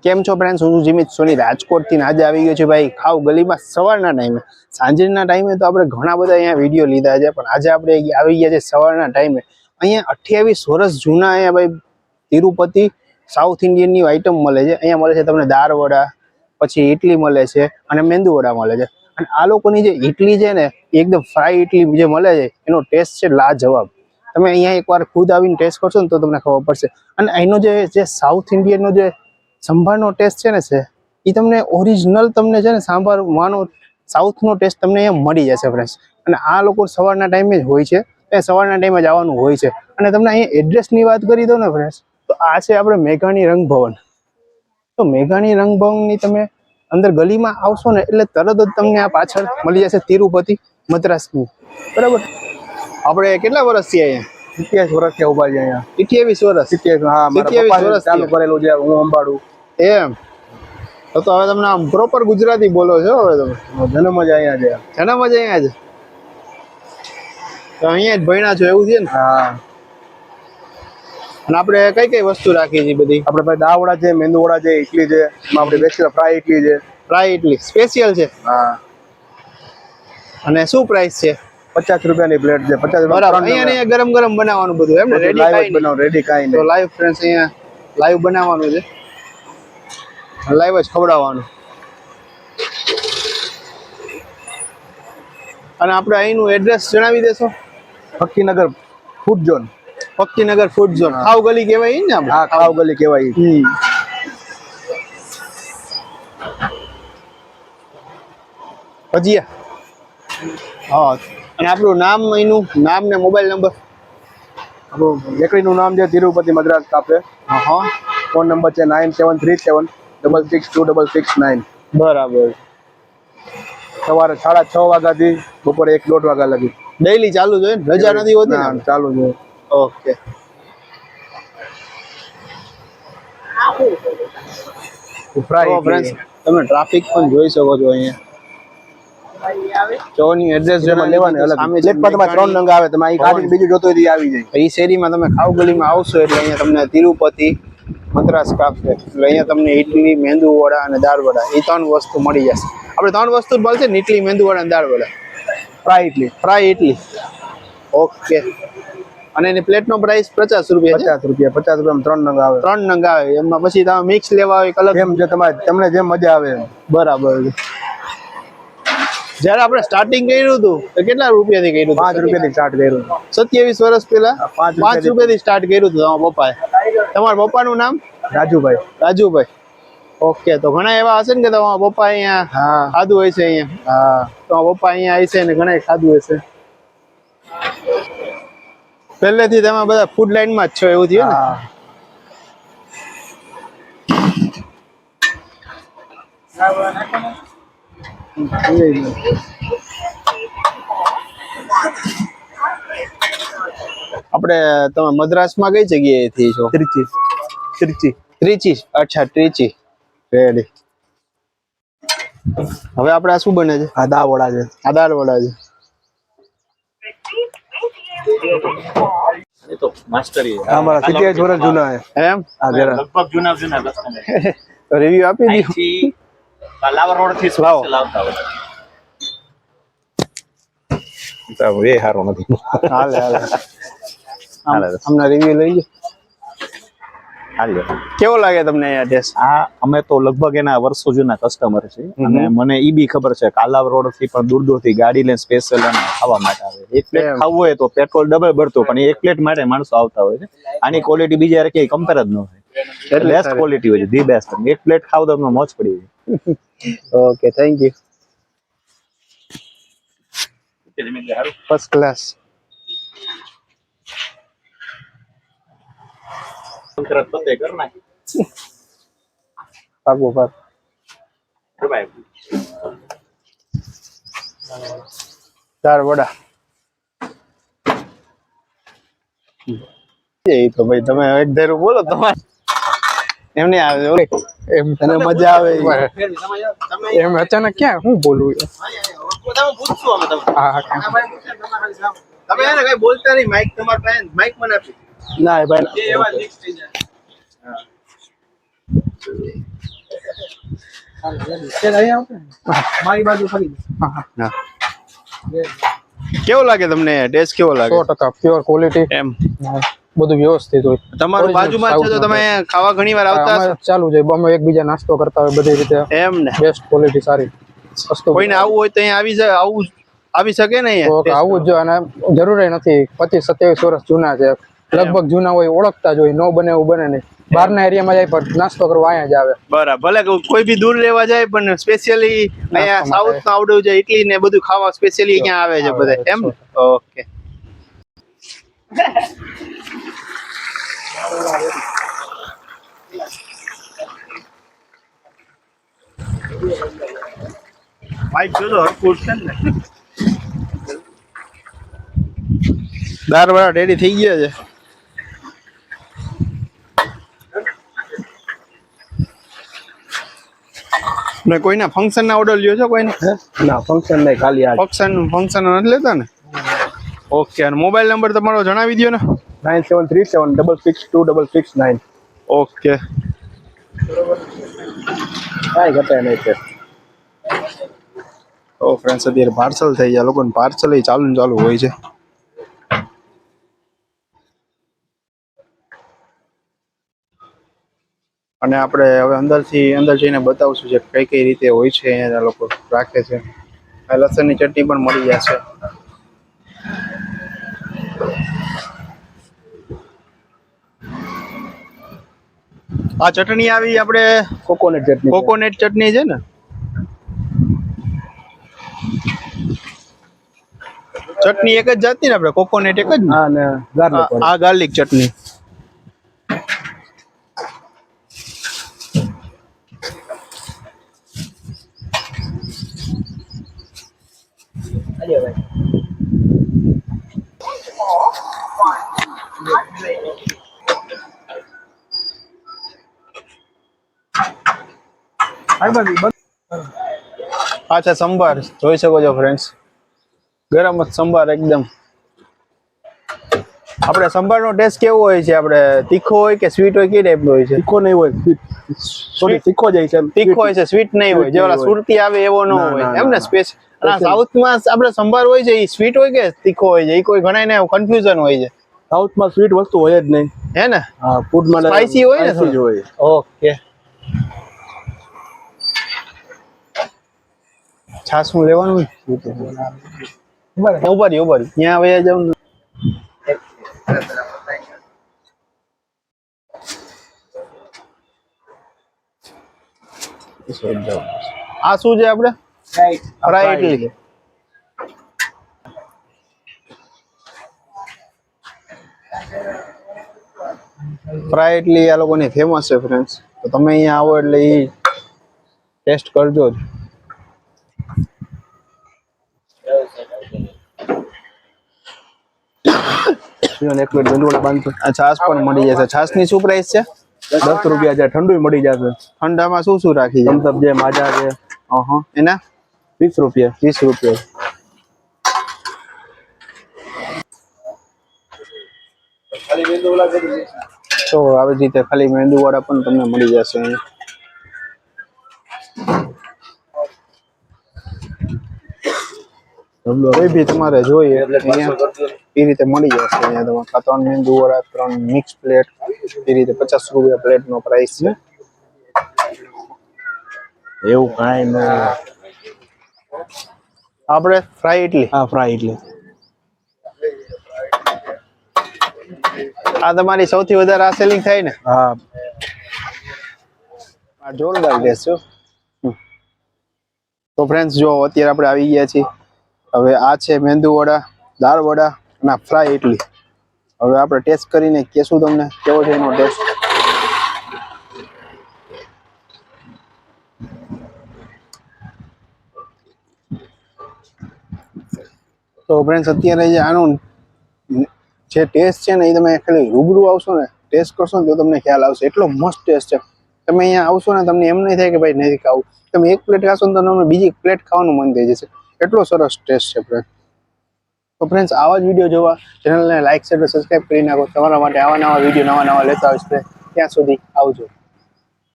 કેમ છો ફ્રેન્ડ્સ, હું જીમિત સોની રાજકોટથી આજે આવી ગયો છું ભાઈ ખાવ ગલીમાં સવારના ટાઈમે. સાંજના ટાઈમે તો આપણે ઘણા બધા અહીંયા વિડીયો લીધા છે, પણ આજે આપણે આવી ગયા છે સવારના ટાઈમે. અહીંયા 28 વર્ષ જૂના અહીંયા ભાઈ તિરુપતિ સાઉથ ઇન્ડિયનની આઈટમ મળે છે. અહીંયા મળે છે તમને દાળ વડા, પછી ઇડલી મળે છે અને મેંદુ વડા મળે છે. અને આ લોકોની જે ઇડલી છે ને, એકદમ ફ્રાય ઇડલી જે મળે છે, એનો ટેસ્ટ છે લાજવાબ. તમે અહીંયા એકવાર ખુદ આવીને ટેસ્ટ કરશો ને તો તમને ખબર પડશે. અને અહીંનો જે સાઉથ ઇન્ડિયનનો જે સંભારનો ટેસ્ટ છે ને એ તમને ઓરિજિનલ તમને છે ને સાંભારવાનો સાઉથનો ટેસ્ટ તમને અહીંયા મળી જશે ફ્રેન્ડ્સ. અને આ લોકો સવારના ટાઈમે જ હોય છે, એ સવારના ટાઈમે જ આવવાનું હોય છે. અને તમને અહીંયા એડ્રેસની વાત કરી દો ને ફ્રેન્ડ્સ, તો આ છે આપણે મેઘાણી રંગભવન. તો મેઘાણી રંગભવનની તમે અંદર ગલીમાં આવશો ને એટલે તરત જ તમને આ પાછળ મળી જશે તિરુપતિ મદ્રાસની. બરાબર. આપણે કેટલા વર્ષથી અહીંયા? 27 વર્ષથી ઉભા છે અહીંયા. 28 વર્ષ? 27. હા, 27 વર્ષ ચાલુ કરેલું છે, હું અંબાડું. એમ તો હવે તમને આમ પ્રોપર ગુજરાતી બોલો છો. હવે તમે જન્મ જ અહીંયા છે. જન્મ જ અહીંયા છે, તો અહીંયા જ ભણ્યા છો એવું છે ને? હા. અને આપણે કઈ કઈ વસ્તુ રાખી છે બધી? આપણે ભાઈ દાવડા છે, મેંદુ વડા છે, ઇડલી છે, આપણે બેસ્ટ ફ્રાય ઇડલી છે. ફ્રાય ઇડલી સ્પેશિયલ છે. હા. અને શું પ્રાઇસ છે? 50 રૂપિયાની પ્લેટ છે. 50 બરાબર. અહીંયા ગરમ ગરમ બનાવવાનું બધું એમ ને? રેડી લાઈવ બનાવો, રેડી કાઈ નહીં. તો લાઈવ ફ્રેન્ડ્સ અહીંયા લાઈવ બનાવવાનું છે, લાઈવ જ ખવડાવવાનું. અને આપણે અહીંનું એડ્રેસ જણાવી દેશો? Bhaktinagar food zone. Bhaktinagar food zone. ખાવ ગલી કહેવાય ને આપણે? હા, ખાવ ગલી કહેવાય. ભજીયા. હા. અને આપણું નામ, અહીંનું નામ ને મોબાઈલ નંબર? આપણું બેકરીનું નામ છે તિરુપતિ મદ્રાસ કાફે. હા. ફોન નંબર છે 9737662669. બરાબર. સવારે 6:30 વાગ્યાથી બપોરે 1-1:30 વાગ્યા લગી ડેઈલી ચાલુ છે? રજા નથી હોતી ને? ચાલુ છે. ઓકે. ફ્રાય ફ્રેન્ડ્સ, તમે ટ્રાફિક પણ જોઈ શકો છો અહીંયા. ચોની એડ્રેસ જણા લેવાની અલગ. સામે પ્લેટમાં 3 નંગ આવે, તમે અહીં કાઢીને બીજું જોતો હોય તો આવી જાય. એ શેરીમાં તમે ખાવ ગલીમાં આવશો એટલે અહીંયા તમને તિરુપતિ મદ્રાસ કાફે, એટલે અહીંયા તમને ઇડલી, મેંદુ વડા અને દાળ વડા, એ 3 વસ્તુ મળી જશે. આપણે 3 વસ્તુ મળશે ને, ઇડલી, મેંદુ વડા અને દાળ વડા. Fry idli. Fry idli. Okay. અને એની પ્લેટનો પ્રાઇસ 50 રૂપિયા છે? 50 રૂપિયામાં 3 નંગ આવે. 3 નંગ આવે. એમાં પછી તમે મિક્સ લેવા હોય કલર, જેમ જે તમને જેમ મજા આવે. બરાબર. જયારે આપણે સ્ટાર્ટિંગ કર્યું હતું તો કેટલા રૂપિયાથી કર્યું? 5 રૂપિયાથી સ્ટાર્ટ કર્યું. 27 વર્ષ પહેલા 5 રૂપિયાથી સ્ટાર્ટ કર્યું હતું તમારા પપ્પાએ. તમારા પપ્પાનું નામ? રાજુભાઈ. રાજુભાઈ. ઓકે. તો ઘણા એવા હશે ને કે તમારા પપ્પા અહીંયા ખાધું હોય છે અહીંયા? હા. તમારા પપ્પા અહીંયા આવી છે ને ઘણા ખાધું હશે. પહેલેથી તમે બધા ફૂડ લાઈનમાં જ છો એવું થયું ને? આપણે તમે મદ્રાસમાં કઈ જગ્યાએથી છો? ત્રિચી. અચ્છા, ત્રિચી. રેડી. હવે આપણે આ શું બને છે? આ દાળ વડા છે. આ દાળ વડા છે. એ તો માસ્ટરી અમારા 27 વર્ષ જૂના છે. એમ? આ જરા લગભગ જૂના કસ્ટમર રિવ્યુ આપી દીધું. થી કાલાવર રોડ થી સ્પેશિયલ આવતા હોય. એ હારો નથી. હાલે અમને રિવ્યુ લઈ લો. કેવો લાગે તમને અહીંયા ટેસ્ટ? આ અમે તો લગભગ એના વર્ષો જૂના કસ્ટમર છે, અને મને ઈ બી ખબર છે કાલાવર રોડ થી પણ દૂર દૂર થી ગાડી લઈને સ્પેશિયલ ખાવા માટે આવે. એક પ્લેટ ખાવું હોય તો પેટ્રોલ ડબલ ભરતું, પણ એક પ્લેટ માટે માણસો આવતા હોય છે. આની ક્વોલિટી બીજા યાર ક્યાંય કમ્પેર જ ન હોય. બેસ્ટ ક્વોલિટી હોય છે, ધી બેસ્ટ. એક પ્લેટ ખાવ તો તમને મોજ પડી જાય. Okay, thank you. First class. ભાગો ભાગ. ચાર વડા. એ તો ભાઈ તમે એક ધારું બોલો તમારે. એમ નહીં આવે એમ, તને મજા આવે એમ. અચાનક ક્યાં હું બોલું? તમે એને કઈ બોલતા નહીં. માઈક તમારા પાસે, માઈક મને આપી. ના ભાઈ. મારી બાજુ ફરી હા. કેવો લાગે તમને ટેસ્ટ કેવો લાગે 100% પ્યોર ક્વોલિટી, એમ બધું વ્યવસ્થિત હોય. તમારું બાજુમાં જ છે તો તમે ખાવા ઘણી વાર આવતા હશો? અમારે ચાલુ છે, અમે એકબીજા નાસ્તો કરતા હોય બધી રીતે. એમ ને બેસ્ટ ક્વોલિટી સારી વસ્તુ. કોઈને આવવું હોય તો અહીંયા આવી શકે ને તો અહીંયા આવું જ જો, અને જરૂરી નથી 25-27 વર્ષ જૂના છે, લગભગ જૂના હોય ઓળખતા જ હોય, નો બને એવું બને નહીં. બહારના એરિયામાં જાય પણ નાસ્તો કરવા અહીંયા જ આવે. બરાબર, ભલે કોઈ બી દૂર લેવા જાય પણ સ્પેશિયલી અહીંયા સાઉથ માં આવડવું છે, ઇડલી ને બધું ખાવા સ્પેશિયલી અહીંયા આવે છે બધા, એમ? ઓકે. માઈક જોજો હરકું છે ને. દાળ વાળા રેડી થઈ ગયા છે. ને કોઈના ફંક્શન ના ઓર્ડર લ્યો છો કોઈને? ના ફંક્શન નહીં, ખાલી આ ફંક્શન નથી લેતા ને? ઓકે, અને મોબાઈલ નંબર તમારો જણાવી દો ને. 9737662669. ઓકે. કાંઈ ઘટે નહીં છે. ઓ ફ્રેન્ડ્સ, અત્યારે પાર્સલ થઈ ગયા, લોકોને પાર્સલ ચાલુ ને ચાલુ હોય છે. અને આપણે હવે અંદર જઈને બતાવશું છે કઈ કઈ રીતે હોય છે અહીંયા લોકો રાખે છે. આ લસણની ચટણી પણ મળી જશે. આ ચટણી આવી આપણે કોકોનટ ચટણી છે ને? ચટણી એક જ જાતની ને આપણે કોકોનટ એક જ ને? હા, ને ગાર્લિક આ ગાર્લિક ચટણી. પાછા સંભાર જોઈ શકો છો ફ્રેન્ડ્સ, ગરમ જ સંભાર એકદમ. આપણે સંભારનો ટેસ્ટ કેવો હોય છે? આપણે તીખો હોય કે સ્વીટ હોય, કે ટાઈપનો હોય છે? તીખો નહીં હોય, થોડી તીખો જાય છે. તીખો હોય છે, સ્વીટ નહીં હોય. જે ઓલા સુરતી આવે એવો ન હોય, એમ ને? સાઉથમાં આપણે સંભાર હોય છે, એ સ્વીટ હોય કે તીખો હોય છે? એ કોઈ ઘણા ને કન્ફ્યુઝન હોય છે. સાઉથમાં સ્વીટ વસ્તુ હોય જ નહીં, હે ને? હા, ફૂડમાં સ્પાઈસી હોય ને થોડું. હોય. ઓકે. છાસ નું લેવાનું ઉભા ત્યાં વયા જાવ ને. આ શું છે આપણે? ફ્રાય ઇડલી. ફ્રાય ઇડલી આ લોકોની ફેમસ છે ફ્રેન્ડ્સ, તો તમે અહીંયા આવો એટલે એ ટેસ્ટ કરજો જ. એક પ્લેટ મેંદુવડા 500. આ છાસ પણ મળી જશે. છાસ ની શું પ્રાઇસ છે? 10 રૂપિયા છે. ઠંડુ મળી જશે. ઠંડામાં શું શું રાખી છે? થમ્સ અપ છે, માજા છે. એના 20 રૂપિયા. 20 રૂપિયા. તો આવી રીતે ખાલી મેંદુ વડા પણ તમને મળી જશે અહીંયા. કોઈ બી તમારે જોઈએ અહીંયા એ રીતે મળી જશે. અહીંયા તમારે 3 મેંદુ વડા, 3 મિક્સ પ્લેટ, એ રીતે 50 રૂપિયા પ્લેટ નો પ્રાઇસ છે. એવું કાંઈ ન. આપણે ફ્રાય ઇડલી. હા, ફ્રાય ઇડલી. આ તમારી સૌથી વધારે આ સેલિંગ થાય ને? હા, આ જોરદાર ટેસ્ટ છે. તો ફ્રેન્ડ્સ, જો અત્યારે આપણે આવી ગયા છીએ. હવે આ છે મેંદુ વડા, દાળ વડા અને ફ્રાય ઇડલી. હવે આપણે ટેસ્ટ કરીને કહેશું તમને કેવો છે એનો ટેસ્ટ. તો ફ્રેન્ડ્સ, અત્યારે જે આનો જે ટેસ્ટ છે ને, એ તમે ખાલી રૂબરૂ આવશો ને, ટેસ્ટ કરશો ને તો તમને ખ્યાલ આવશે. એટલો મસ્ત ટેસ્ટ છે. તમે અહીંયા આવશો ને, તમને એમ નહીં થાય કે ભાઈ નથી ખાવું. તમે એક પ્લેટ ખાશો ને તો તમને બીજી પ્લેટ ખાવાનું મન થઈ જશે. એટલો સરસ ટેસ્ટ છે ફ્રેન્ડ. તો ફ્રેન્ડ્સ, આવા જ વિડીયો જોવા ચેનલને લાઈક, શેર અને સબસ્ક્રાઈબ કરી નાખો. તમારા માટે આવા નવા વિડીયો નવા લેતા હોય છે. ત્યાં સુધી આવજો.